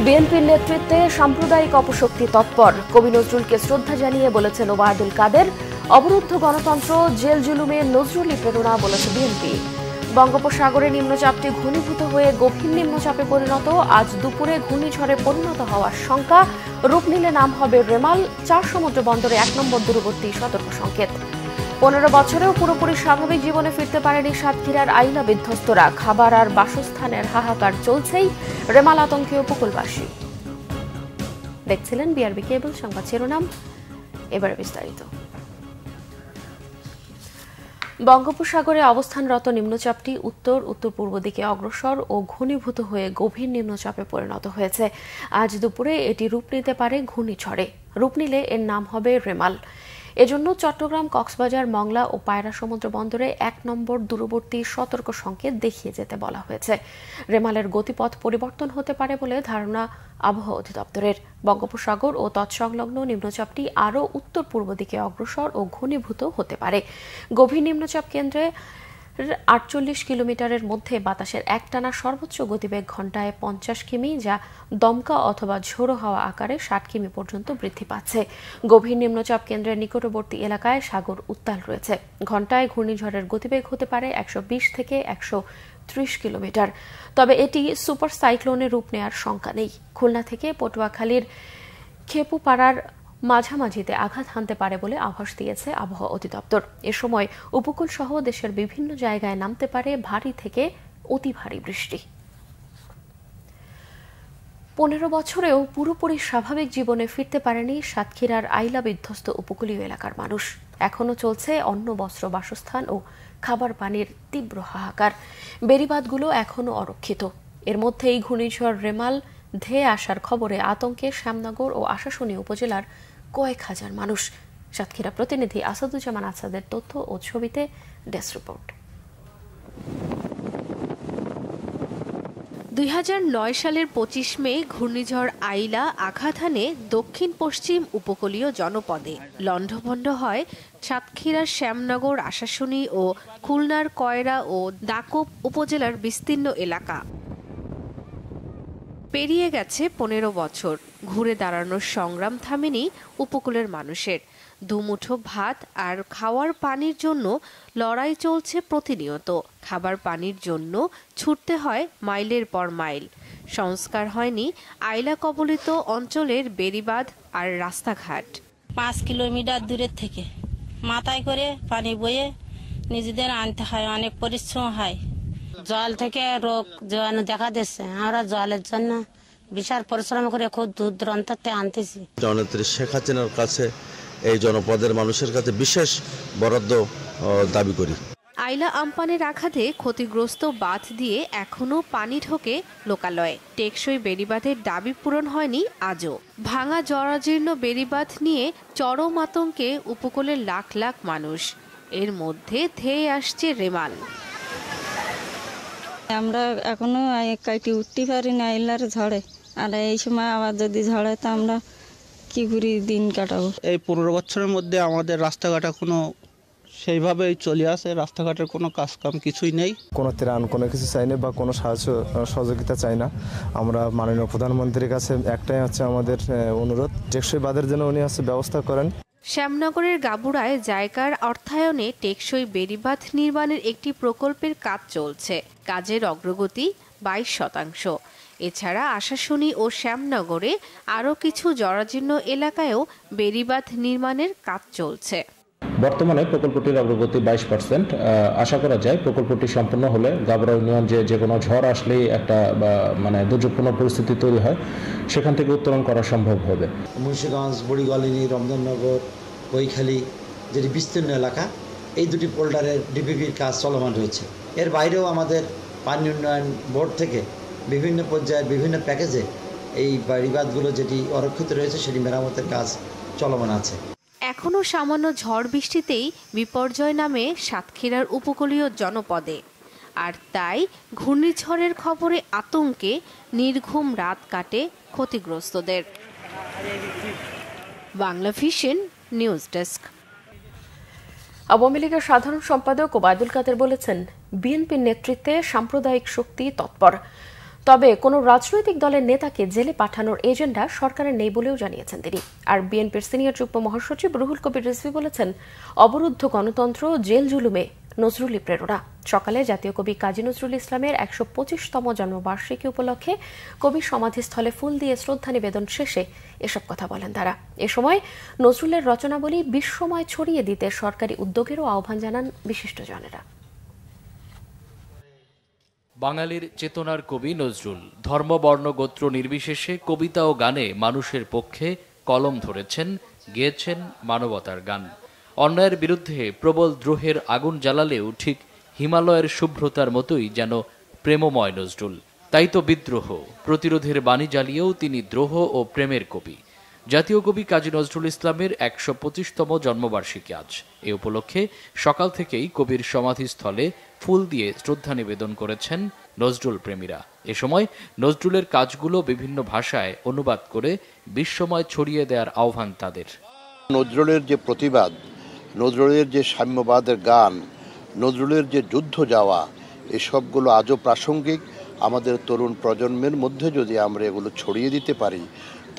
বিএনপির নেতৃত্বে সাম্প্রদায়িক অপশক্তি তৎপর। কবি নজরুলকে শ্রদ্ধা জানিয়ে বলেছেন ওবায়দুল কাদের, অবরুদ্ধ গণতন্ত্র, জেল জুলুমে নজরুলই প্রেরণা বলেছে বিএনপি। বঙ্গোপসাগরে নিম্নচাপটি ঘনীভূত হয়ে গভীর নিম্নচাপে পরিণত। আজ দুপুরে ঘূর্ণিঝড়ে পরিণত হওয়ার শঙ্কা। রূপ নিলে নাম হবে রেমাল। ৪ সমুদ্র বন্দরে ১ নম্বর দূরবর্তী সতর্ক সংকেত। ১৫ বছরেও পুরোপুরি স্বাভাবিক জীবনে ফিরতে পারেনি সাতক্ষীরার আইলা বিধ্বস্তরা। খাবার আর বাসস্থানের হাহাকার চলছেই। রেমাল আতঙ্কে উপকূলবাসী। দেখছিলেন বিআরবি কেবল সংবাদ শিরোনাম, এবারে বিস্তারিত। বঙ্গোপসাগরে অবস্থানরত নিম্নচাপটি উত্তর উত্তর পূর্ব দিকে অগ্রসর ও ঘনীভূত হয়ে গভীর নিম্নচাপে পরিণত হয়েছে। আজ দুপুরে এটি রূপ নিতে পারে ঘূর্ণিঝড়ে। রূপ নিলে এর নাম হবে রেমাল। এজন্য চট্টগ্রাম, কক্সবাজার, মংলা ও পায়রা সমুদ্র বন্দরে ১ নম্বর দূরবর্তী সতর্ক সংকেত দেখিয়ে যেতে বলা হয়েছে। রেমালের গতিপথ পরিবর্তন হতে পারে বলে ধারণা আবহাওয়া অধিদপ্তরের। বঙ্গোপসাগর ও তৎসংলগ্ন নিম্নচাপটি আরও উত্তর পূর্ব দিকে অগ্রসর ও ঘনীভূত হতে পারে। গভীর নিম্নচাপ কেন্দ্রে ৪৮ কিলোমিটারের মধ্যে বাতাসের একটানা সর্বোচ্চ গতিবেগ ঘণ্টায় ৫০ কিমি, যা দমকা অথবা ঝোড়ো হাওয়া আকারে ৬০ কিমি পর্যন্ত বৃদ্ধি পাচ্ছে। গভীর নিম্নচাপ কেন্দ্রের নিকটবর্তী এলাকায় সাগর উত্তাল রয়েছে। ঘণ্টায় ঘূর্ণিঝড়ের গতিবেগ হতে পারে ১২০ থেকে ১৩০ কিলোমিটার। তবে এটি সুপার সাইক্লোনের রূপ নেওয়ার শঙ্কা নেই। খুলনা থেকে পটুয়াখালীর খেপুপাড়ার মাঝামাঝিতে আঘাত হানতে পারে বলে আভাস দিয়েছে আবহাওয়া অধিদপ্তর। এ সময় উপকূল সহ দেশের বিভিন্ন জায়গায় নামতে পারে ভারী থেকে অতি ভারী বৃষ্টি। ১৫ বছরেও পুরোপুরি স্বাভাবিক জীবনে ফিরতে পারেনি সাতক্ষীরার আইলা বিধ্বস্ত উপকূলীয় এলাকার মানুষ। এখনও চলছে অন্ন, বস্ত্র, বাসস্থান ও খাবার পানির তীব্র হাহাকার। বেড়িবাঁধগুলো এখনও অরক্ষিত। এর মধ্যেই ঘূর্ণিঝড় রেমাল ধেয়ে আসার খবরে আতঙ্কে শ্যামনগর ও আশাশুনি উপজেলার কয়েক হাজার মানুষ। সাতক্ষীরা প্রতিনিধি আসাদুজ্জামান আসাদের তথ্য ও ছবিতে ডেস্ক রিপোর্ট। ২০০৯ সালের ২৫ মে ঘূর্ণিঝড় আইলা আঘাত হানে দক্ষিণ পশ্চিম উপকূলীয় জনপদে। লণ্ডভণ্ড হয় সাতক্ষীরার শ্যামনগর, আশাশুনি ও খুলনার কয়রা ও দাকোপ উপজেলার বিস্তীর্ণ এলাকা। পেরিয়ে গেছে ১৫ বছর, ঘুরে দাঁড়ানোর সংগ্রাম থামেনি উপকূলের মানুষের। দুমুঠো ভাত আর খাওয়ার পানির জন্য লড়াই চলছে প্রতিনিয়ত। খাবার পানির জন্য ছুটতে হয় মাইলের পর মাইল। সংস্কার হয়নি আইলা কবলিত অঞ্চলের বেড়িবাঁধ আর রাস্তাঘাট। ৫ কিলোমিটার দূরের থেকে মাথায় করে পানি বয়ে নিজেদের আনতে হয়, অনেক পরিশ্রম হয়। জল থেকে রোগ জীবাণু দেখা দিচ্ছে। আমরা জলের জন্য বিশাল পরিশ্রম করে খুব দূর দূরান্ত থেকে আনতেছি। জননেত্রী শেখ হাসিনার কাছে এই জনপদের মানুষের কাছে বিশেষ বরাদ্দ দাবি করি। আইলা আমপানের আঘাতে ক্ষতিগ্রস্ত বাঁধ দিয়ে এখনো পানি ঢোকে লোকালয়ে। টেকসই বেড়িবাঁধের দাবি পূরণ হয়নি আজও। ভাঙা জরাজীর্ণ বেড়িবাঁধ নিয়ে চরম আতঙ্কে উপকূলের লাখ লাখ মানুষ। এর মধ্যে ধেয়ে আসছে রেমাল। আমরা এখনো কাটি উঠতে পারি না আইলার ঝড়ে। আর এই সময় আবার যদি ঝড়ে তো আমরা কি করে দিন কাটাবো। এই ১৫ বছরের মধ্যে আমাদের রাস্তাঘাট এখনো সেইভাবেই চলে আসে। রাস্তাঘাটের কোনো কাজকাম কিছুই নেই। কোনো ত্রাণ, কোনো কিছু চাই না বা কোনো সাহায্য সহযোগিতা চাই না। আমরা মাননীয় প্রধানমন্ত্রীর কাছে একটাই হচ্ছে আমাদের অনুরোধ, টেকসই বাঁধের জন্য উনি ব্যবস্থা করেন। শ্যামনগরের গাবুড়ায় জায়গার অর্থায়নে টেকসই বেড়িবাঁধ নির্মাণের একটি প্রকল্পের কাজ চলছে। কাজের অগ্রগতি ২২%। এছাড়া আশাশুনি ও শ্যামনগরে আরও কিছু জরাজীর্ণ এলাকায়ও বেড়িবাঁধ নির্মাণের কাজ চলছে। বর্তমানে প্রকল্পটির অগ্রগতি ২২%। আশা করা যায় প্রকল্পটি সম্পন্ন হলে গাবরা ইউনিয়ন যে কোনো ঝড় আসলেই একটা দুর্যোগপূর্ণ পরিস্থিতি তৈরি হয়, সেখান থেকে উত্তরণ করা সম্ভব হবে। মুন্সিগঞ্জ, বুড়িগলিনী, রমজাননগর, কৈখালী যেটি বিস্তীর্ণ এলাকা, এই দুটি পোল্ডারের ডিপিপির কাজ চলমান রয়েছে। এর বাইরেও আমাদের পানি উন্নয়ন বোর্ড থেকে বিভিন্ন পর্যায়ের বিভিন্ন প্যাকেজে এই বেড়িবাঁধগুলো যেটি অরক্ষিত রয়েছে সেটি মেরামতের কাজ চলমান আছে। এখনও সামান্য ঝড় বৃষ্টিতেই বিপর্যয় নামে সাতক্ষীরার উপকূলীয় জনপদে। আর তাই ঘূর্ণিঝড়ের খবরে আতঙ্কে নির্ঘুম রাত কাটে ক্ষতিগ্রস্তদের। Bangla vision news desk. Awami লীগের সাধারণ সম্পাদক ওবায়দুল কাদের বলেছেন, বিএনপির নেতৃত্বে সাম্প্রদায়িক শক্তি তৎপর। তবে কোনো রাজনৈতিক দলের নেতাকে জেলে পাঠানোর এজেন্ডা সরকারের নেই বলেও জানিয়েছেন তিনি। আর বিএনপির সিনিয়র যুগ্ম মহাসচিব রুহুল কবির রিজভী বলেছেন, অবরুদ্ধ গণতন্ত্র জেল জুলুমে নজরুলই প্রেরণা। সকালে জাতীয় কবি কাজী নজরুল ইসলামের ১২৫তম জন্মবার্ষিকী উপলক্ষে কবির সমাধিস্থলে ফুল দিয়ে শ্রদ্ধা নিবেদন শেষে এসব কথা বলেন তারা। এ সময় নজরুলের রচনাবলী বিশ্বময় ছড়িয়ে দিতে সরকারি উদ্যোগেরও আহ্বান জানান বিশিষ্টজনেরা। বাঙালির চেতনার কবি নজরুল ধর্ম, বর্ণ, গোত্র নির্বিশেষে কবিতা ও গানে মানুষের পক্ষে কলম ধরেছেন, গেয়েছেন মানবতার গান। অন্যায়ের বিরুদ্ধে প্রবল দ্রোহের আগুন জ্বালালেও ঠিক হিমালয়ের শুভ্রতার মতোই যেন প্রেমময় নজরুল। তাই তো বিদ্রোহ প্রতিরোধের বাণী জ্বালিয়েও তিনি দ্রোহ ও প্রেমের কবি। জাতীয় কবি কাজী নজরুল ইসলামের ১২৫তম জন্মবার্ষিকী আজ। এ উপলক্ষে সকাল থেকেই কবির সমাধিস্থলে ফুল দিয়ে শ্রদ্ধা নিবেদন করেছেন নজরুল প্রেমীরা। এ সময় নজরুলের কাজগুলো বিভিন্ন ভাষায় অনুবাদ করে বিশ্বময় ছড়িয়ে দেওয়ার আহ্বান তাদের। নজরুলের যে প্রতিবাদ, নজরুলের যে সাম্যবাদের গান, নজরুলের যে যুদ্ধ যাওয়া, এসবগুলো আজও প্রাসঙ্গিক। আমাদের তরুণ প্রজন্মের মধ্যে যদি আমরা এগুলো ছড়িয়ে দিতে পারি,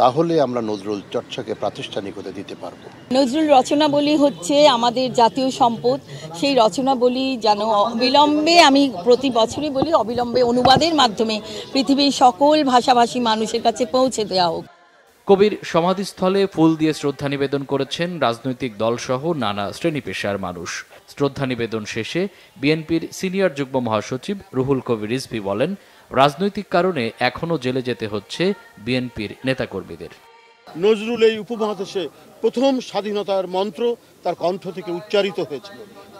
তাহলে আমরা নজরুল চর্চাকে প্রাতিষ্ঠানিকতা দিতে পারবো। নজরুল রচনাবলী হচ্ছে আমাদের জাতীয় সম্পদ। সেই রচনাবলী যেন অবিলম্বে, আমি প্রতি বছরই বলি, অবিলম্বে অনুবাদের মাধ্যমে পৃথিবীর সকল ভাষাভাষী মানুষের কাছে পৌঁছে দেওয়া হোক। কবির সমাধিস্থলে ফুল দিয়ে শ্রদ্ধা নিবেদন করেছেন রাজনৈতিক দলসহ নানা শ্রেণী পেশার মানুষ। শ্রদ্ধা নিবেদন শেষে বিএনপির সিনিয়র যুগ্ম মহাসচিব রুহুল কবির রিজভী বলেন, রাজনৈতিক কারণে এখনো জেলে যেতে হচ্ছে বিএনপির নেতাকর্মীদের। নজরুল এই উপমহাদেশে প্রথম স্বাধীনতার মন্ত্র তার কণ্ঠ থেকে উচ্চারিত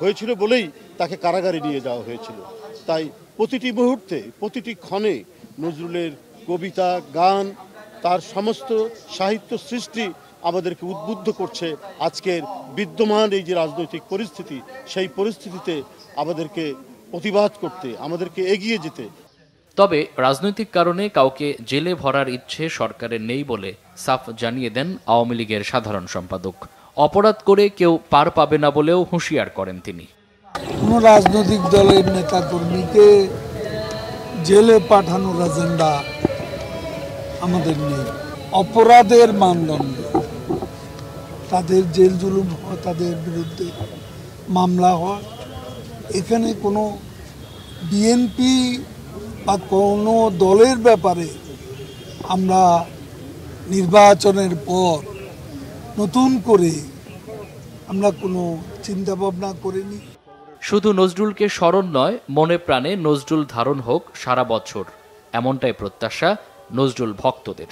হয়েছিল বলেই তাকে কারাগারে নিয়ে যাওয়া হয়েছিল। তাই প্রতিটি মুহূর্তে, প্রতিটি ক্ষণে নজরুলের কবিতা, গান, তার সমস্ত সাহিত্য সৃষ্টি আমাদেরকে উদ্বুদ্ধ করছে। আজকের বিদ্যমান এই যে রাজনৈতিক পরিস্থিতি, সেই পরিস্থিতিতে আমাদেরকে প্রতিবাদ করতে, আমাদেরকে এগিয়ে যেতে। তবে রাজনৈতিক কারণে কাউকে জেলে ভরার ইচ্ছে সরকারের নেই বলে সাফ জানিয়ে দেন আওয়ামী লীগের সাধারণ সম্পাদক। অপরাধ করে কেউ পার পাবে না বলেও হুঁশিয়ার করেন তিনি। কোন রাজনৈতিক দলের নেতা কর্মীকে জেলে পাঠানোর এজেন্ডা আমাদের নেই। অপরাধের মানদণ্ড, তাদের জেল জুলুম হয়, তাদের বিরুদ্ধে মামলা হয়। এখানে কোনো বিএনপি বা কোনো দলের ব্যাপারে আমরা নির্বাচনের পর নতুন করে আমরা কোনো চিন্তা ভাবনা করিনি। শুধু নজরুলকে স্মরণ নয়, মনে প্রাণে নজরুল ধারণ হোক সারা বছর, এমনটাই প্রত্যাশা নজরুল ভক্তদের।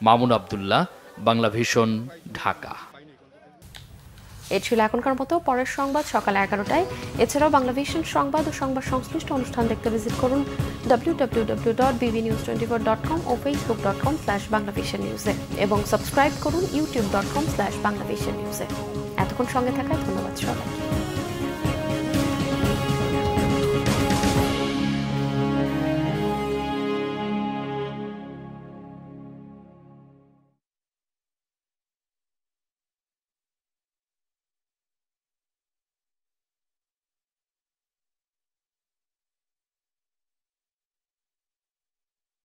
মামুন আব্দুল্লাহ, বাংলা ভিশন, ঢাকা। এ ছিল এখনকার মতো। পরের সংবাদ সকাল 11টায়। এছাড়াও বাংলা ভিশন সংবাদ ও সংবাদ সংশ্লিষ্ট অনুষ্ঠান দেখতে ভিজিট করুন www.bbnews24.com ও facebook.com/banglavisionnews এবং সাবস্ক্রাইব করুন youtube.com/banglavisionnews। এতক্ষণ সঙ্গে থাকায় ধন্যবাদ সবাইকে।